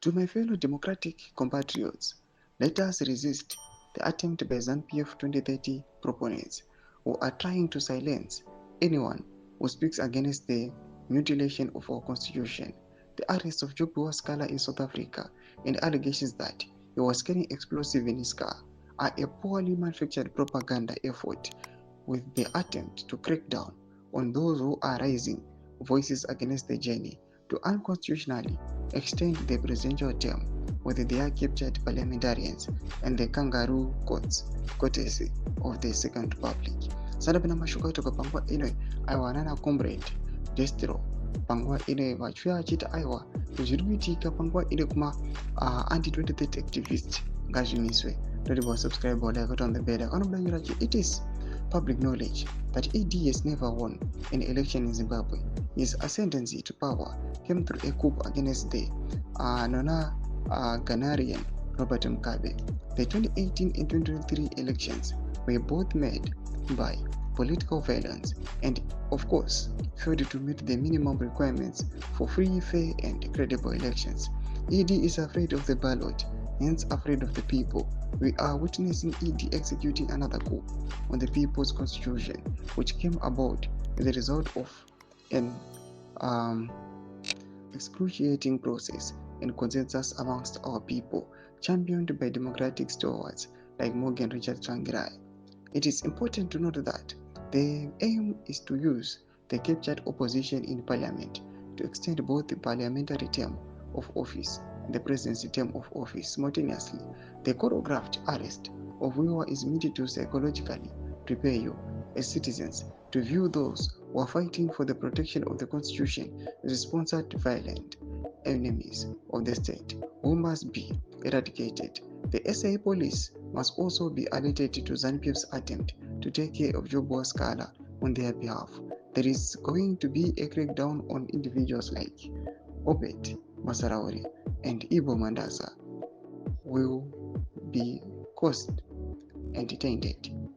To my fellow democratic compatriots, let us resist the attempt by ZANU-PF 2030 proponents who are trying to silence anyone who speaks against the mutilation of our constitution, the arrest of Job Scala in South Africa, and allegations that he was carrying explosive in his car are a poorly manufactured propaganda effort with the attempt to crack down on those who are raising voices against the journey to unconstitutionally extend the presidential term with their captured parliamentarians and the kangaroo courts courtesy of the Second Republic. Sanapena mashuka toka pangwa ino aiwanana comrade Destro pangwa ino vachuya achita aiwa zviri kuitika pangwa ino kuma anti-2030 activist ngazvimiswe don't subscribe or like it on the bell. It is public knowledge that AD has never won an election in Zimbabwe. His ascendancy to power came through a coup against the Ghanaian Robert Mugabe. The 2018 and 2023 elections were both made by political violence and, of course, failed to meet the minimum requirements for free, fair, and credible elections. AD is afraid of the ballot, hence afraid of the people. We are witnessing ED executing another coup on the people's constitution, which came about as a result of an excruciating process and consensus amongst our people, championed by democratic stalwarts like Morgan Richard Tsvangirai. It is important to note that the aim is to use the captured opposition in parliament to extend both the parliamentary term of office and the presidency term of office simultaneously. The choreographed arrest of Wiwa is meant to psychologically prepare you as citizens to view those who are fighting for the protection of the constitution as sponsored violent enemies of the state who must be eradicated. The SA police must also be alerted to ZANU-PF's attempt to take care of Job Scala on their behalf. There is going to be a crackdown on individuals like Obed Masarauri and Ibo Mandasa will be caused and detained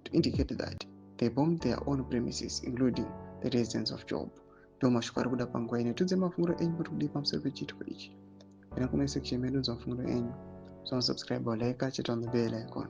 to indicate that they bombed their own premises, including the residence of Job. Doma shukara kuda pangwa ine tudze mafunguro enyu kuti kudipa msoro pechitwa ichi. Ina kuma section medu za mafunguro enyu. So subscribe or like, catch it on the bell icon.